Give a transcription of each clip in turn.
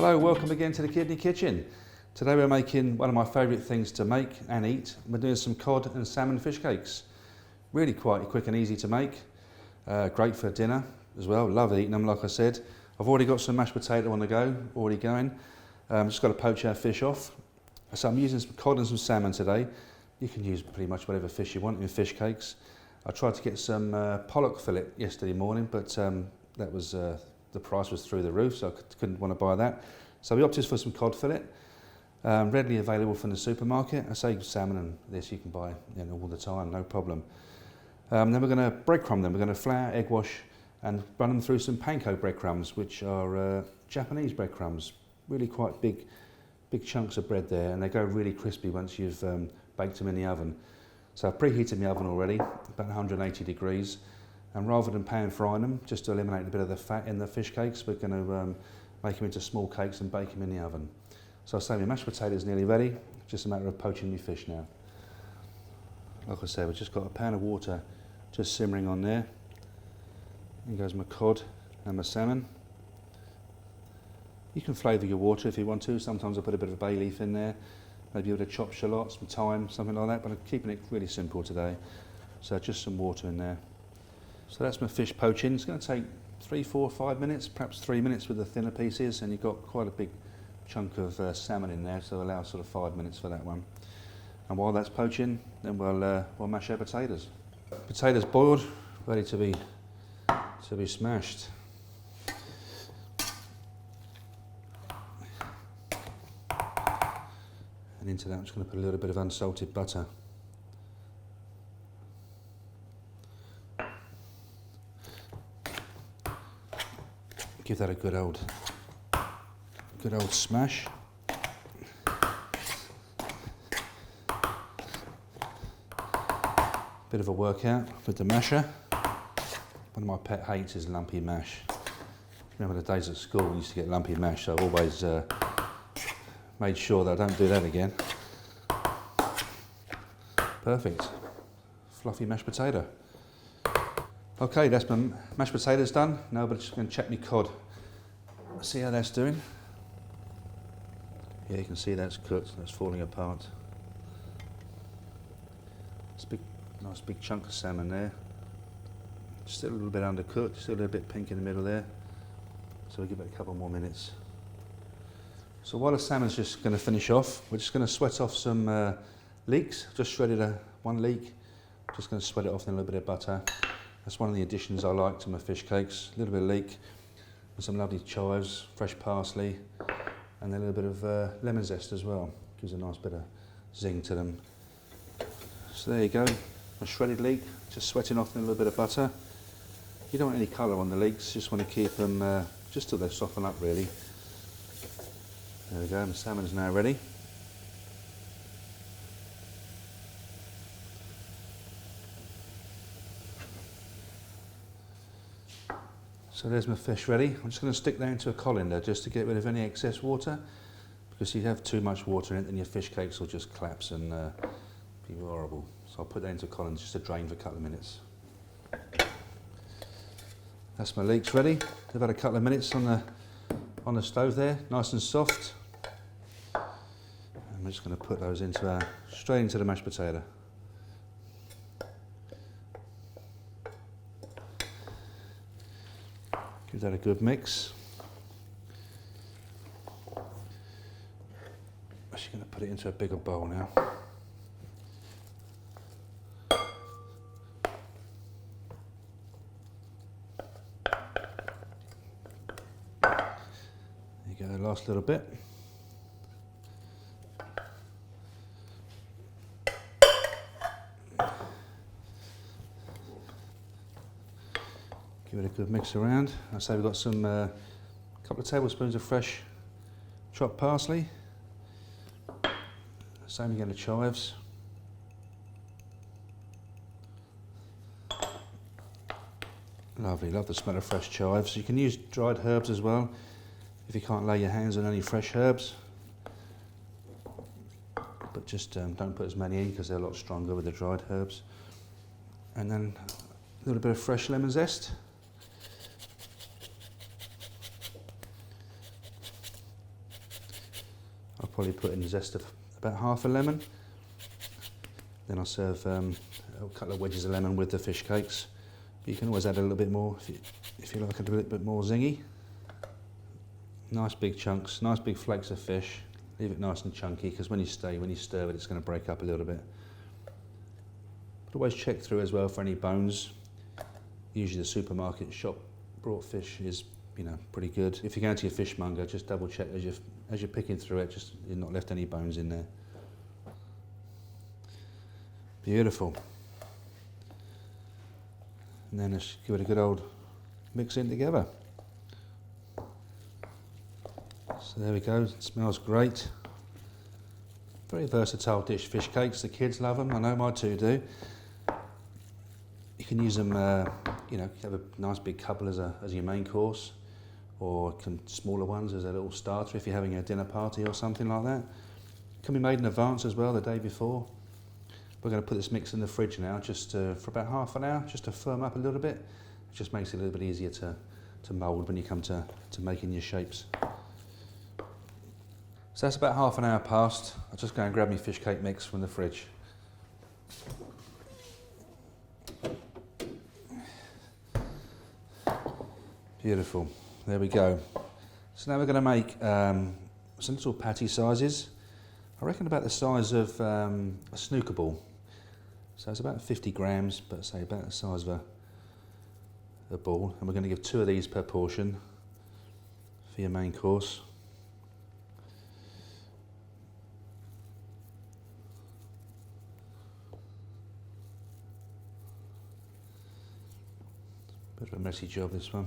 Hello, welcome again to the Kidney Kitchen. Today we're making one of my favourite things to make and eat. We're doing some cod and salmon fish cakes. Really quite quick and easy to make. Great for dinner as well. Love eating them, like I said. I've already got some mashed potato on the go, already going. Just got to poach our fish off. So I'm using some cod and some salmon today. You can use pretty much whatever fish you want in fish cakes. I tried to get some pollock fillet yesterday morning, but that was the price was through the roof, so I couldn't want to buy that. So we opted for some cod fillet, readily available from the supermarket. I say salmon and this you can buy all the time, no problem. Then we're going to breadcrumb them. We're going to flour, egg wash, and run them through some panko breadcrumbs, which are Japanese breadcrumbs. Really quite big chunks of bread there, and they go really crispy once you've baked them in the oven. So I've preheated my oven already, about 180 degrees. And rather than pan frying them, just to eliminate a bit of the fat in the fish cakes, we're going to make them into small cakes and bake them in the oven. So I'll say my mashed potatoes nearly ready, just a matter of poaching my fish now. Like I said, we've just got a pan of water just simmering on there. In goes my cod and my salmon. You can flavour your water if you want to. Sometimes I put a bit of bay leaf in there, maybe a bit of chopped shallots, some thyme, something like that, but I'm keeping it really simple today. So just some water in there. So that's my fish poaching. It's going to take 3, 4, 5 minutes, perhaps 3 minutes with the thinner pieces, and you've got quite a big chunk of salmon in there, so allow sort of 5 minutes for that one. And while that's poaching, then we'll mash our potatoes. Potatoes boiled, ready to be smashed. And into that I'm just going to put a little bit of unsalted butter. Give that a good old smash. Bit of a workout with the masher. One of my pet hates is lumpy mash. Remember the days at school we used to get lumpy mash, so I've always made sure that I don't do that again. Perfect. Fluffy mashed potato. Okay, that's my mashed potatoes done. Now I'm just going to check my cod. See how that's doing. Yeah, you can see that's cooked, that's falling apart. It's a nice big chunk of salmon there. Still a little bit undercooked, still a little bit pink in the middle there. So we'll give it a couple more minutes. So while the salmon's just going to finish off, we're just going to sweat off some leeks. Just shredded one leek. Just going to sweat it off in a little bit of butter. That's one of the additions I like to my fish cakes. A little bit of leek, and some lovely chives, fresh parsley, and then a little bit of lemon zest as well. Gives a nice bit of zing to them. So there you go, a shredded leek, just sweating off in a little bit of butter. You don't want any colour on the leeks, just want to keep them just till they soften up really. There we go, the salmon's now ready. So there's my fish ready. I'm just going to stick that into a colander just to get rid of any excess water, because if you have too much water in it then your fish cakes will just collapse and be horrible. So I'll put that into a colander just to drain for a couple of minutes. That's my leeks ready. They've had a couple of minutes on the stove there, nice and soft. And we're just going to put those straight into the mashed potato. Give that a good mix. I'm just going to put it into a bigger bowl now. There you go, the last little bit. Give it a good mix around. I say we've got some couple of tablespoons of fresh chopped parsley. Same again the chives. Lovely, love the smell of fresh chives. You can use dried herbs as well if you can't lay your hands on any fresh herbs. But just don't put as many in because they're a lot stronger with the dried herbs. And then a little bit of fresh lemon zest. I'll probably put in the zest of about half a lemon. Then I'll serve a couple of wedges of lemon with the fish cakes. But you can always add a little bit more if you like it a little bit more zingy. Nice big chunks, nice big flakes of fish. Leave it nice and chunky, because when you stir it, it's going to break up a little bit. But always check through as well for any bones. Usually the supermarket shop brought fish is, you know, pretty good. If you're going to your fishmonger, just double check as you're picking through it, just you've not left any bones in there. Beautiful. And then let's give it a good old mix in together. So there we go, it smells great. Very versatile dish, fish cakes. The kids love them, I know my two do. You can use them, you know, have a nice big couple as your main course, or smaller ones as a little starter if you're having a dinner party or something like that. Can be made in advance as well, the day before. We're going to put this mix in the fridge now, just for about half an hour, just to firm up a little bit. It just makes it a little bit easier to mould when you come to making your shapes. So that's about half an hour past. I'll just go and grab my fish cake mix from the fridge. Beautiful, there we go. So now we're going to make some little patty sizes. I reckon about the size of a snooker ball. So it's about 50 grams, but say about the size of a ball. And we're going to give 2 of these per portion for your main course. Bit of a messy job, this one.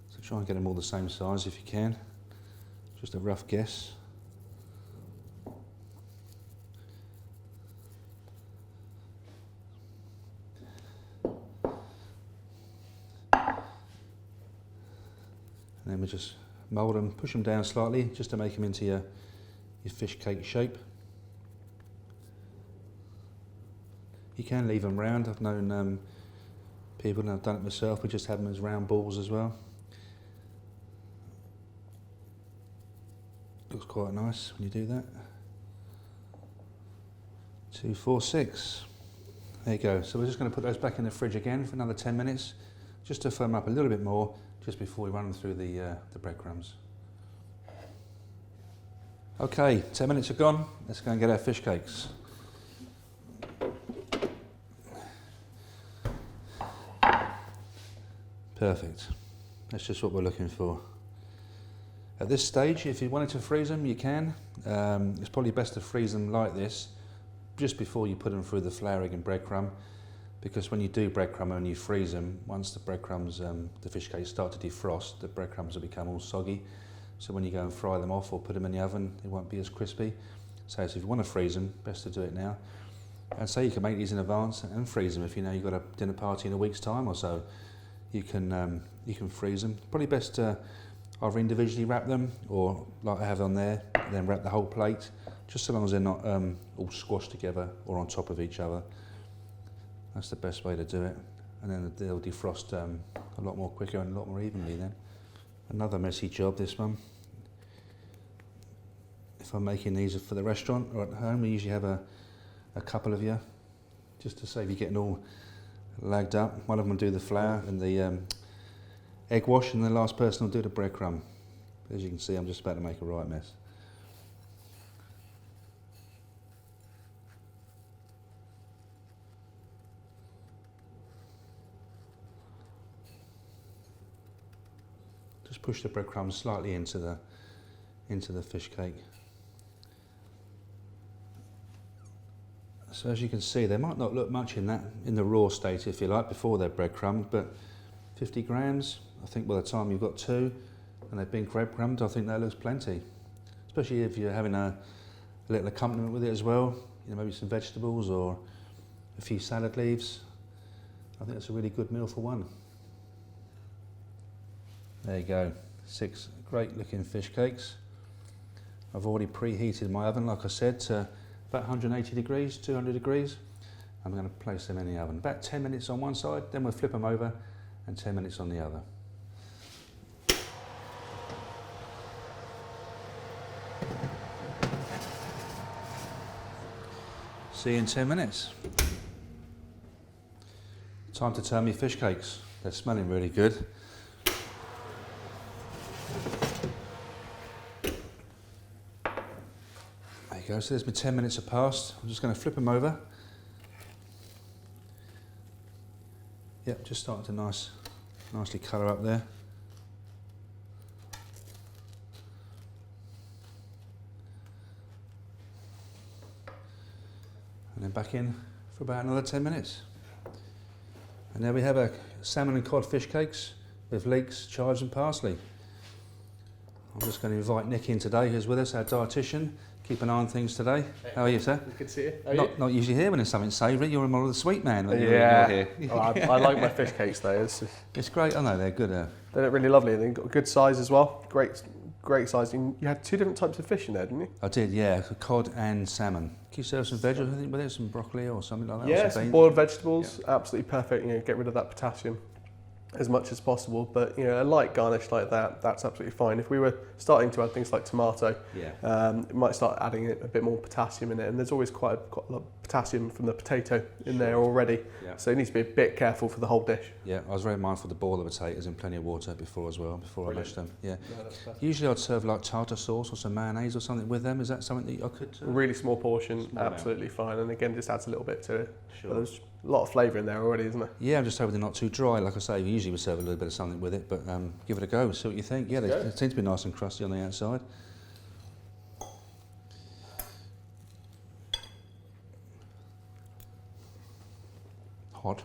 So try and get them all the same size if you can. Just a rough guess. And then we just mould them, push them down slightly just to make them into your fish cake shape. You can leave them round. I've known people, and I've done it myself, we just have them as round balls as well. Looks quite nice when you do that. 2, 4, 6. There you go. So we're just going to put those back in the fridge again for another 10 minutes, just to firm up a little bit more, just before we run them through the breadcrumbs. Okay, 10 minutes are gone. Let's go and get our fish cakes. Perfect. That's just what we're looking for. At this stage, if you wanted to freeze them, you can. It's probably best to freeze them like this, just before you put them through the flour, egg and breadcrumb, because when you do breadcrumb and you freeze them, once the breadcrumbs, the fish cakes start to defrost, the breadcrumbs will become all soggy. So when you go and fry them off or put them in the oven, they won't be as crispy. So if you want to freeze them, best to do it now. And say you can make these in advance and freeze them if you know you've got a dinner party in a week's time or so. You can freeze them. Probably best to either individually wrap them, or like I have on there, then wrap the whole plate, just so long as they're not all squashed together or on top of each other. That's the best way to do it. And then they'll defrost a lot more quicker and a lot more evenly then. Another messy job, this one. If I'm making these for the restaurant or at home, we usually have a couple of you, just to save you getting all lagged up. One of them will do the flour and the egg wash, and the last person will do the breadcrumb. As you can see, I'm just about to make a right mess. Just push the breadcrumbs slightly into the fish cake. So as you can see, they might not look much in the raw state, if you like, before they're breadcrumbed, but 50 grams, I think by the time you've got 2 and they've been breadcrumbed, I think that looks plenty. Especially if you're having a little accompaniment with it as well, you know, maybe some vegetables or a few salad leaves. I think that's a really good meal for one. There you go, 6 great looking fish cakes. I've already preheated my oven, like I said, to about 180 degrees, 200 degrees. I'm going to place them in the oven. About 10 minutes on one side, then we'll flip them over, and 10 minutes on the other. See you in 10 minutes. Time to turn me fish cakes. They're smelling really good. There you go, so there's my 10 minutes have passed. I'm just going to flip them over. Yep, just starting to nicely colour up there. And then back in for about another 10 minutes. And there we have our salmon and cod fish cakes with leeks, chives and parsley. I'm just going to invite Nick in today, who's with us, our dietitian. Keep an eye on things today. Hey. How are you, sir? Good to see you. Not usually here when there's something savoury. You're more of the sweet man when you're here. Oh, I like my fish cakes though. It's great. I know they're good. They're really lovely. They've got a good size as well. Great size. You had 2 different types of fish in there, didn't you? I did, yeah. Cod and salmon. Can you serve some vegetables? I think with it, some broccoli or something like that. Yeah, some boiled vegetables. Yeah. Absolutely perfect. You know, get rid of that potassium as much as possible, but you know, a light garnish like that, that's absolutely fine. If we were starting to add things like tomato, it might start adding a bit more potassium in it, and there's always quite a lot of potassium from the potato in there already, so you need to be a bit careful for the whole dish. Yeah, I was very mindful to boil the potatoes in plenty of water before as well, before I mashed them. Yeah. No, that's perfect. Usually I'd serve like tartar sauce or some mayonnaise or something with them. Is that something that I could? Really small portion, absolutely fine, and again, just adds a little bit to it. Sure. But there's a lot of flavour in there already, isn't there? Yeah, I'm just hoping they're not too dry. Like I say, we usually would serve a little bit of something with it, but give it a go, see what you think. Yeah, they seem to be nice and crusty on the outside. Hot.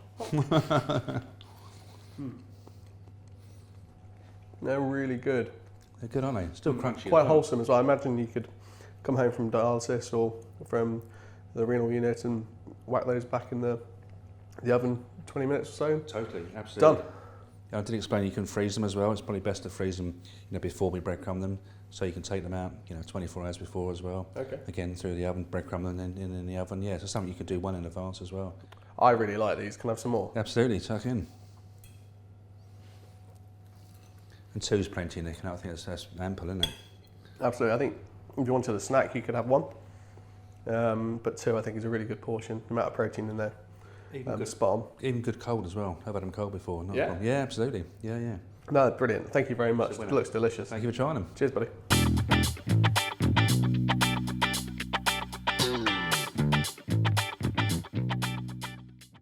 They're really good. They're good, aren't they? Still crunchy. Quite wholesome as well. I imagine you could come home from dialysis or from the renal unit and whack those back in the oven 20 minutes or so. Totally, absolutely. Done. I did explain you can freeze them as well. It's probably best to freeze them, before we breadcrumb them, so you can take them out, 24 hours before as well. Okay. Again, through the oven, breadcrumb them in the oven. Yeah, so something you could do one in advance as well. I really like these. Can I have some more? Absolutely, tuck in. And 2's plenty, Nick. I think that's ample, isn't it? Absolutely. I think if you wanted a snack, you could have 1. But 2, I think, is a really good portion. The amount of protein in there. Spot on. Even good cold as well. I've had them cold before. Yeah, absolutely. Yeah. No, brilliant. Thank you very much. It looks delicious. Thank you for trying them. Cheers, buddy.